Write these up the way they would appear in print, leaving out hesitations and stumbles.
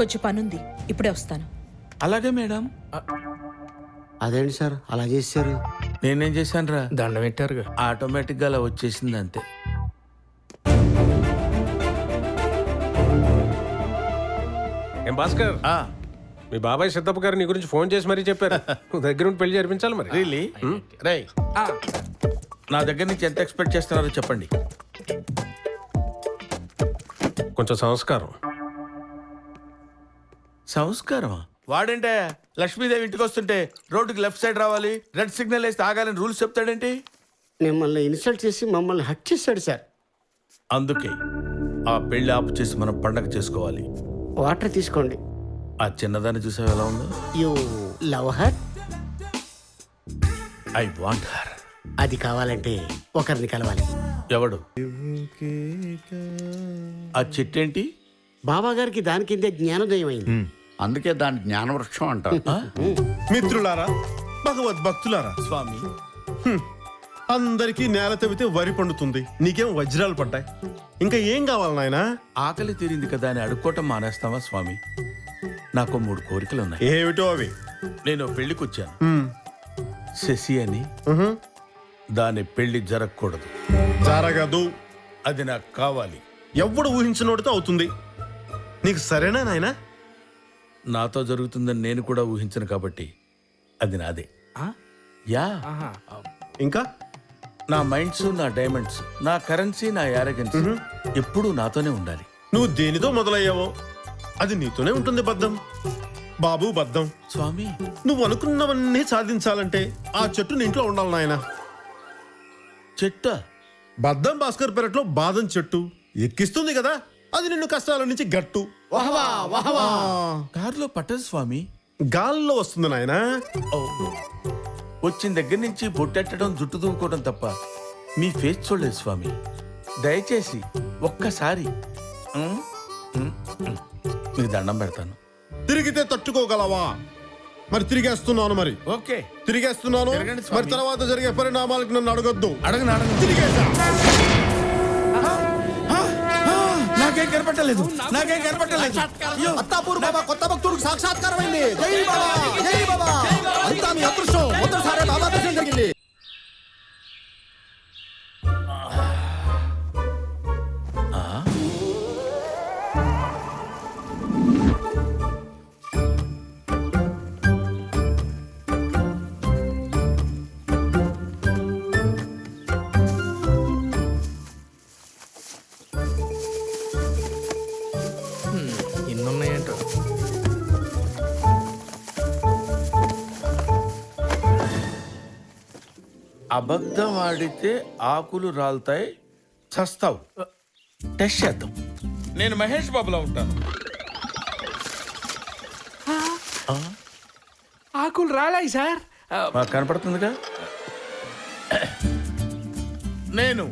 కొంచెం పనుంది, ఇప్పుడే వస్తాను. అలాగే మేడం. అదేంటి సార్ అలా చేశారు? నేనేం చేశాను రా? దండం పెట్టారుగా. ఆటోమేటిక్గా అలా వచ్చేసింది అంతే. ఏం భాస్కర్, మీ బాబాయ్ సిద్ధప్ప గారు నీ గురించి ఫోన్ చేసి మరీ చెప్పారు. నువ్వు దగ్గర ఉండి పెళ్లి జరిపించాలి మరి. రియలీ? రై, నా దగ్గర నుంచి ఎంత ఎక్స్పెక్ట్ చేస్తున్నారో చెప్పండి. కొంచెం సంస్కారం. సంస్కారమా? వాడంటే లక్ష్మీదేవి ఇంటికి వస్తుంటే రోడ్డుకి లెఫ్ట్ సైడ్ రావాలి, రెడ్ సిగ్నల్ వేస్తే ఆగాలని రూల్స్ చెప్తాడేంటి? మిమ్మల్ని ఇన్సల్ట్ చేసి మమ్మల్ని హట్ చేశాడు సార్. అందుకే ఆ పెళ్లి ఆపు చేసి మనం పండగ చేసుకోవాలి. వాటర్ తీసుకోండి. ఆ చిన్నదాన్ని చూసావు ఎలా ఉందో? You love her? I want her. అది కావాలంటే ఒకరిని కలవాలి. ఎవడు? ఆ చెట్టేంటి? బాబా గారికి దాని కిందే జ్ఞానోదయం అయింది. అందుకే దాని జ్ఞానవృక్షం అంటారు. మిత్రులారా, భగవద్భక్తులారా, స్వామి, అందరికీ నేల తవ్వితే వరి పండుతుంది, నీకేం వజ్రాలు పడ్డాయి. ఇంకా ఏం కావాలి నాయనా? ఆకలి తీరింది కదా అని అడుక్కోవటం మానేస్తావా స్వామి? నాకు 3 కోరికలు ఉన్నాయి. ఏమిటో అవి? నేను పెళ్లికి వచ్చాను. శశి అని, దాని పెళ్లి జరగకూడదు. జరగదు. అది నాకు కావాలి. ఎవడు ఊహించినోడితో అవుతుంది. నీకు సరేనా నాయనా? నాతో జరుగుతుందని నేను కూడా ఊహించను కాబట్టి అది నాదే. యా. ఇంకా నా మైండ్స్, నా డైమండ్స్, నా కరెన్సీ, నా యారగెన్స్ ఎప్పుడూ నాతోనే ఉండాలి. నువ్వు దేనితో మొదలయ్యావో అది నీతోనే ఉంటుంది. బద్ధం బాబు, బద్ధం. స్వామి, నువ్వు అనుకున్నవన్నీ సాధించాలంటే ఆ చెట్టు నీ ఇంట్లో ఉండాలి నాయనా. చెట్ట? బద్ధం భాస్కర్ పెరట్లో బాదం చెట్టు ఎక్కిస్తుంది కదా, అది నిన్ను కష్టాల నుంచి గట్టు. కారులో పట్టదు స్వామి, గాల్లో వస్తుంది నాయనా. వచ్చిన దగ్గర నుంచి బొట్టెట్టడం, జుట్టు దూకోవడం తప్ప మీ ఫేస్ చూడలేదు స్వామి. దయచేసి ఒక్కసారి మీకు దండం పెడతాను. తిరిగితే తట్టుకోగలవా? మరి తిరిగేస్తున్నాను. మరి ఓకే, తిరిగేస్తున్నాను. తిరగండి స్వామి. మరి తర్వాత జరిగే పరిణామాలకు నన్ను అడగొద్దు. అడగను. తిరిగేసా. నాకేం కనపట్టలేదు, నాకేం కనపట్టలేదు. అత్తాపూర్ బాబా కొత్త భక్తుడికి సాక్షాత్కారమైంది. జై బాబా, జై బాబా. అంతా మీ అదృష్టం. మొదటిసారి బాబా దర్శనం జరిగింది. ఇన్నున్నాయంటో. అబద్ధం ఆడితే ఆకులు రాలుతాయి, చస్తావు. టెస్ట్ చేద్దాం. నేను మహేష్ బాబులా ఉంటాను. ఆకులు రాలాయి సార్. మాకు కనపడుతుందిగా. నేను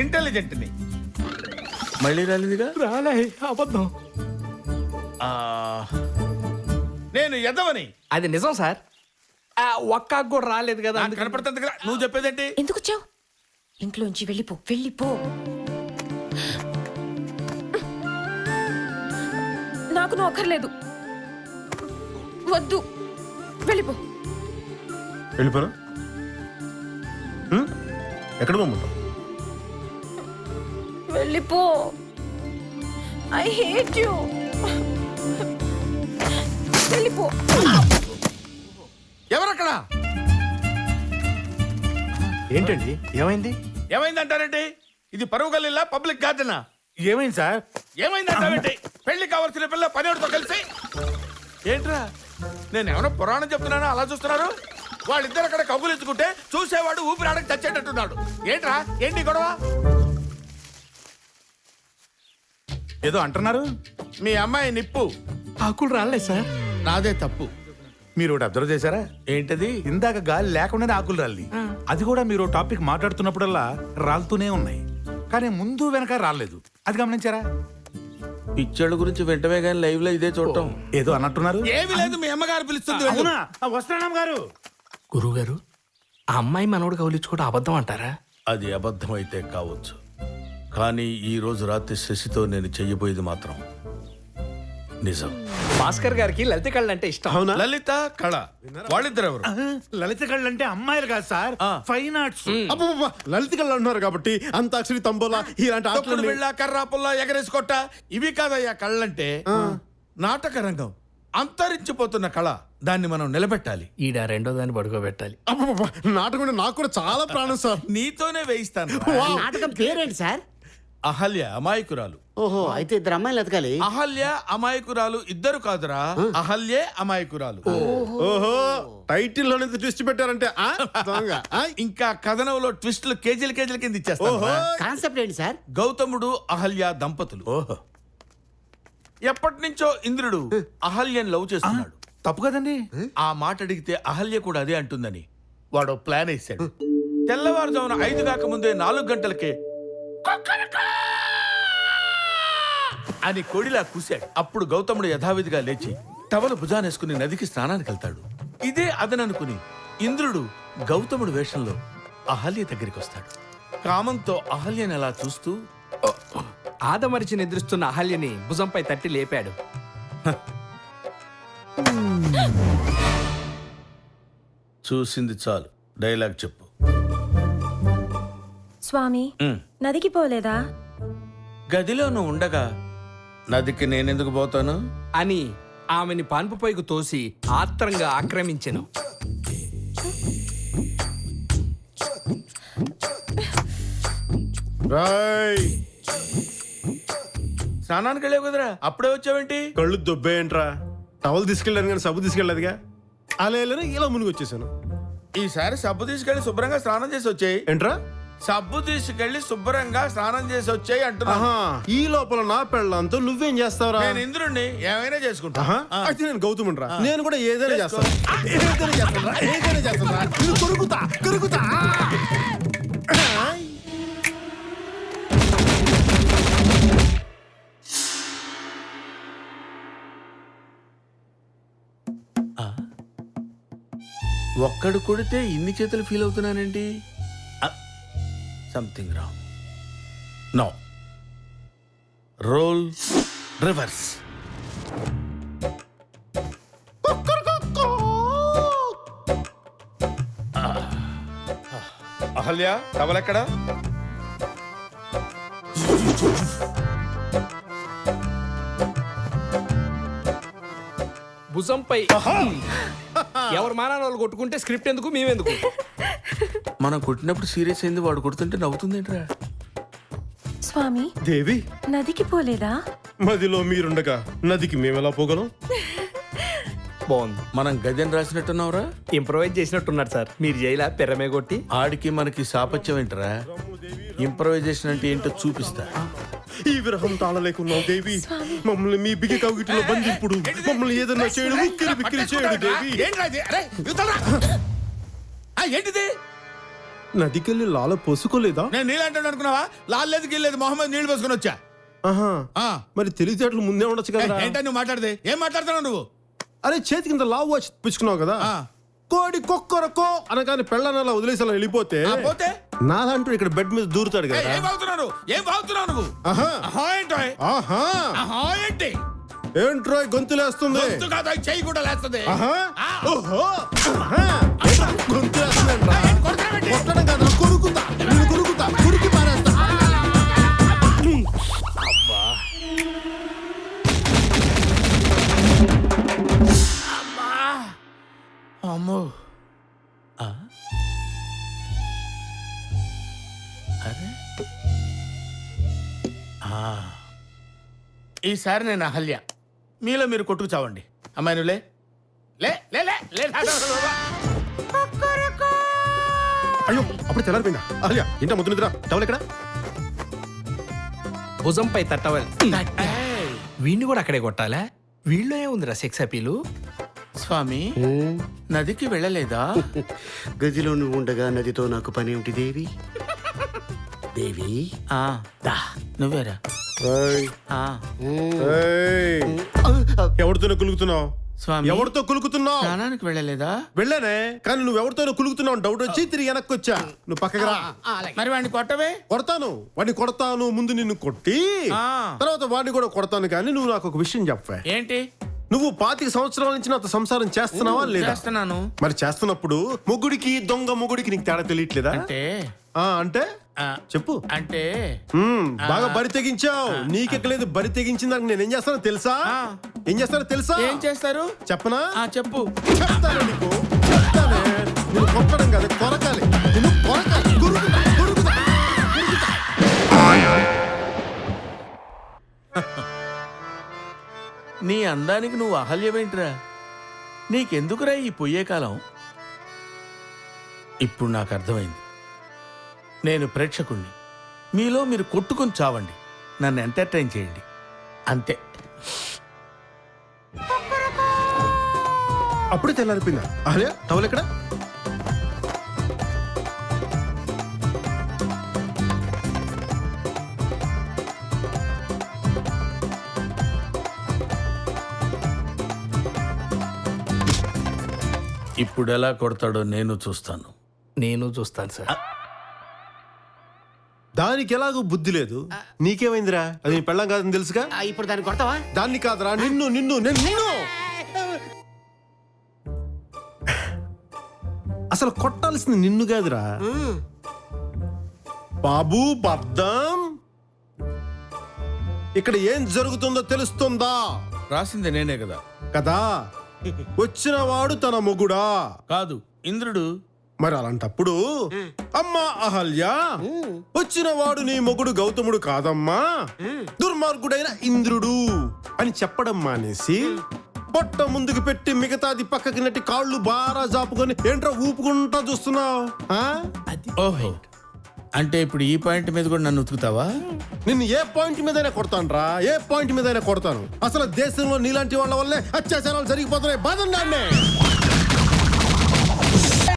ఇంటెలిజెంట్ని. మళ్ళీ రాలేదుగా. రాలాయి, అబద్ధం. నేను ఎదవని. అది నిజం సార్. ఒక్క ఆకు కూడా రాలేదు కదా. నాకు కనపడుతుంది కదా. నువ్వు చెప్పేదేంటి? ఎందుకు వచ్చావు? ఇంట్లోంచి వెళ్ళిపో, వెళ్ళిపో. నాకు నువ్వు అక్కర్లేదు. వద్దు, వెళ్ళిపో. వెళ్ళిపోనా? ఎక్కడ పోమంటావు? వెళ్ళిపో. I hate you. వెళ్ళిపో. ఎవరక్కడ? ఏంటండి ఏమైంది? ఏమైందంటారంటే ఇది పరువు గల్లీలా, పబ్లిక్ గార్డెనా? ఏమైంది సార్? ఏమైందంటారంటే పెళ్లి కావాల్సిన పిల్ల పనివాడితో కలిసి. ఏంట్రా, నేను ఏమైనా పురాణం చెప్తున్నానో అలా చూస్తున్నారు? వాళ్ళిద్దరు అక్కడ కబులించుకుంటే చూసేవాడు ఊపిరాడకి చచ్చేటట్టున్నాడు. ఏంట్రా, ఏంటి గొడవ? ఏదో అంటున్నారు. మీ అమ్మాయి నిప్పు. ఆకులు రాలేదు సార్. నాదే తప్పు. మీరు ఒకటి అబ్జర్వ్ చేశారా? ఏంటది? ఇందాక గాలి లేకుండానే ఆకులు రాలి. అది కూడా మీరు టాపిక్ మాట్లాడుతున్నప్పుడల్లా రాలుతూనే ఉన్నాయి, కానీ ముందు వెనక రాలేదు. అది గమనించారా? పిచ్చోళ్ళ గురించి వెంటనే కానీ లైవ్ లో ఇదే చూడటం. ఏదో అన్నట్టున్నారు. ఏమీ లేదు, మీ అమ్మగారు పిలుస్తుంది. అవునా? వస్తున్నాం గారు. గురువు గారు, ఆ అమ్మాయి మనోడు కౌలించుకోవడం అబద్ధం అంటారా? అది అబద్ధం అయితే కావచ్చు, కానీ ఈ రోజు రాత్రి శశితో నేను చెయ్యబోయేది మాత్రం నిజం. భాస్కర్ గారికి లలిత కళ్ళు అంటే ఇష్టం. అవునా? లలిత కళ వాళ్ళిద్దరు ఎవరు? లలిత కళ్ళు అంటే అమ్మాయిలు కాదు సార్, ఫైన్ ఆర్ట్స్. అబ్బబ్బబ్బ, లలిత కళ్ళు అంటున్నారు కాబట్టి అంతాక్షరి తంబోలా ఇలాంటి తొక్కుడు ఆటలు బిళ్ళ కర్రా పుల్ల ఎగరేసుకోట ఇవి కాదయ్యా కళ్ళంటే. నాటక రంగం అంతరించిపోతున్న కళ, దాన్ని మనం నిలబెట్టాలి. ఈడ రెండో దాన్ని పడుకోబెట్టాలి. అబ్బబ్బబ్బ, నాటకం అంటే నాకు కూడా చాలా ప్రాణం సార్. నీతోనే వేయిస్తాను. నాటకం పేరేంటి సార్? అహల్య అమాయకురాలు. ఓహో, అయితే ఇద్దరు అమ్మాయిలు ఎతకాలి. అహల్య అమాయకురాలు ఇద్దరు కాదురా, అహల్యే అమాయకురాలు. ఓహో, టైటిల్ లోనే ట్విస్ట్ పెట్టారంటే ఆ? దొంగ. ఆ? ఇంకా కథనంలో ట్విస్టులు కేజీల కేజీల కింద ఇచ్చేస్తాను. ఓహో. కాన్సెప్ట్ ఏంటి సార్? గౌతముడు అహల్య దంపతులు. ఎప్పటి నుంచో ఇంద్రుడు అహల్యని లవ్ చేస్తున్నాడు. తప్పు కదండి. ఆ మాట అడిగితే అహల్య కూడా అదే అంటుందని వాడు ప్లాన్ వేశాడు. తెల్లవారుజామున 5 కాకముందే 4 గంటలకే అని కొడిలా కూశాడు. అప్పుడు గౌతముడు యథావిధిగా లేచి టవలు భుజానేసుకుని నదికి స్నానానికి వెళ్తాడు. ఇదే అదననుకుని ఇంద్రుడు గౌతముడు వేషంలో అహల్య దగ్గరికి వస్తాడు. కామంతో అహల్యని అలా చూస్తూ ఆదమరిచి నిద్రిస్తున్న అహల్యని భుజంపై తట్టి లేపాడు. చూసింది చాలు, డైలాగ్ చెప్పు. స్వామి, నదికి పోలేదా? గదిలో నువ్వు ఉండగా నదికి నేనెందుకు పోతాను? అని ఆమెని పాన్పుపైకి తోసి ఆత్రంగా ఆక్రమించెను. రాయ్, స్నానానికి వెళ్ళావు కదరా, అప్పుడే వచ్చావేంటి? కళ్ళు దొబ్బేయంట్రా. టవల్ తీసుకెళ్ళాను కానీ సబ్బు తీసుకెళ్ళదుగా. అలా ఇలా మునిగి వచ్చేసాను. ఈసారి సబ్బు తీసుకెళ్లి శుభ్రంగా స్నానం చేసి వచ్చాయి. ఏంట్రా? సబ్బు తీసుకెళ్లి శుభ్రంగా స్నానం చేసి వచ్చాయి అంటున్నా. ఆహా, ఈ లోపల నా పెళ్ళంతో నువ్వేం చేస్తావురా? నేను ఇంద్రుణ్ణి ఏమైనా చేసుకుంటా. ఆహా, అయితే నేను గౌతముడు రా. నేను కూడా ఏదైనా చేస్తాను. ఏదైనా చేస్తాను. ఇది కొరుకుతా కొరుకుతా. ఒక్కడు కొడితే ఇన్ని చేతులు ఫీల్ అవుతున్నానేంటి? Something wrong. No, role reverse. Ahalya, టవలెక్కడా? భుజంపై ఎవరు మానాన్ని వాళ్ళు కొట్టుకుంటే స్క్రిప్ట్ ఎందుకు, మేమెందుకు? మనం కొట్టినప్పుడు సీరియస్ అయింది, వాడు కొడుతుంటే నవ్వుతుందేంట్రా? స్వామి, దేవి, నదికి పోలేదా? మదిలో మీరుండగా నదికి మేమెలా పోగలం? బాగుంది. మనం గజన్ రాసినట్టున్నావురా. ఇంప్రవైజ్ చేసినట్టున్నారు సార్. మీరు జైలా పెరమే కొట్టి ఆడికి మనకి సాపత్యం ఏంట్రా? ఇంప్రవైజేషన్ అంటే ఏంటో చూపిస్తా. ఈ విరహం తాళలేకున్నావు దేవి. మమ్మల్ని మీ బిగి కవిటిలో బంధింపుడు. మమ్మల్ని ఏదన్నా చేయడు, ఉక్కిరి బిక్కిరి చేయడు దేవి. ఏంటిది? నదికెళ్ళి లాల పోసుకోలేదా? నేను నీళ్ళంటాడు అనుకున్నావా? లాలేదు గిల్లేదు, మొహమ్మద్ నీళ్లు పోసుకొని వచ్చా. ఆహా, మరి తెలివితేటలు ముందే ఉండొచ్చు కదా. ఏంటో నువ్వు మాట్లాడితే ఏం మాట్లాడుతున్నావు నువ్వు? అరే, చేతి కింద లావు వచ్చి తెప్పించుకున్నావు కదా. కోడి కొక్కరకో అనగానే పెళ్ళనలా వదిలేసి అలా వెళ్ళిపోతే పోతే నాదంటూ ఇక్కడ బెడ్ మీద దూరుతాడు కదా. ఏం బాగుతున్నావు? ఏం బాగుతున్నావు నువ్వు? ఆహా, ఆహా ఏంటో? ఆహా, ఆహా ఏంటి? ఏంట్రో గొంతులేస్తుంది. గొంతు కాదు, చెయ్యి కూడా లేస్తుంది. ఆహా, ఓహో, ఆహా, గొంతులేస్తుందంట్రా. కొట్టడం కాదు, కొరుకుతా, నేను కొరుకుతా, కొరికి పారేస్తా. అమ్మో, అరే ఈసారి నేను అహల్య, మీలో మీరు కొట్టుకు చావండి. అమ్మాయి నువ్వు లే లే లే లే లే. అయ్యో, అప్పుడు తెల్లారిపోయిందా? అలియా, ఇంట ముద్దు నిద్ర. టవల్ ఎక్కడ? భుజంపై తట్టవాలి. వీడిని కూడా అక్కడే కొట్టాలా? వీళ్ళు ఏముందిరా సెక్స్ అపీలు? స్వామి, నదికి వెళ్ళలేదా? గదిలో నువ్వు ఉండగా నదితో నాకు పని ఏమిటి దేవి? దేవి, దా నువ్వేరా. ఎవరితోనే కులుగుతున్నావు? స్వామి ఎవరితో కులుకుతున్నావు? స్నానానికి వెళ్ళలేదా? వెళ్ళానే, కానీ నువ్వు ఎవరితోనో కులుకుతున్నావు డౌట్ వచ్చి తిరిగి వెనక్కి వచ్చా. నువ్వు పక్కకి రా. మరి వాడిని కొట్టవే. వాడిని కొడతాను, ముందు నిన్ను కొట్టి ఆ. తర్వాత వాడిని కూడా కొడతాను. కానీ నువ్వు నాకు ఒక విషయం చెప్పవే. ఏంటి? నువ్వు 25 సంవత్సరాల నుంచి నాతో సంసారం చేస్తున్నావా లేదా? చేస్తున్నాను. మరి చేస్తున్నప్పుడు మొగుడికి దొంగ మొగుడికి నీకు తేడా తెలియట్లేదా? అంటే అంటే ఆ, చెప్పు. అంటే బాగా బరి తెగించావు. నీకెక్కలేదు, బరి తెగించిన దానికి నేను ఏం చేస్తానో తెలుసా? ఏం చేస్తానో తెలుసా? ఏం చేస్తారు? చెప్పనా? చెప్పు. చెప్తాను నీకు, చెప్తానే. నేను కొట్టడం కాదు, కొరకాలి. నేను కొరకాలి. కొరుకుతా, కొరుకుతా, కొరుకుతా. నీ అందానికి నువ్వు అహల్యమేంట్రా? నీకెందుకురా ఈ పొయ్యే కాలం? ఇప్పుడు నాకు అర్థమైంది. నేను ప్రేక్షకుణ్ణి. మీలో మీరు కొట్టుకొని చావండి, నన్ను ఎంటర్టైన్ చేయండి, అంతే. అప్పుడే తెల్లారిపోయిందా? అరే టవల్ ఎక్కడ? ఇప్పుడు ఎలా కొడతాడో నేను చూస్తాను. నేను చూస్తాను సార్. దానికి ఎలాగో బుద్ధి లేదు. నీకేమైందిరా? అది నీ పెళ్ళం కాదని తెలుసుగా. ఇప్పుడు దాన్ని కొడతావా? దాన్ని కాదురా, నిన్ను నిన్ను నేను నిన్ను అసలు కొట్టాల్సింది నిన్ను కాదురా బాబు. బద్దం, ఇక్కడ ఏం జరుగుతుందో తెలుస్తుందా? రాసింది నేనే కదా. కదా, వచ్చిన వాడు తన మొగుడా? కాదు, ఇంద్రుడు. మరి అలాంటప్పుడు అమ్మా అహల్య, వచ్చిన వాడు నీ మొగుడు గౌతముడు కాదమ్మా, దుర్మార్గుడైన ఇంద్రుడు అని చెప్పడం మానేసి పొట్ట ముందుకు పెట్టి మిగతాది పక్కకి నెట్టి కాళ్ళు బారా జాపుకొని ఏంట్రా ఊపుకుంటా చూస్తున్నావు? ఓహో, అంటే ఇప్పుడు ఈ పాయింట్ మీద కూడా నన్ను ఉతుకుతావా? నిన్ను ఏ పాయింట్ మీదైనా కొడతాను రా, ఏ పాయింట్ మీదైనా కొడతాను. అసలు దేశంలో నీలాంటి వాళ్ళ వల్లే అత్యాచారాలు జరిగిపోతున్నాయి. బాధండి.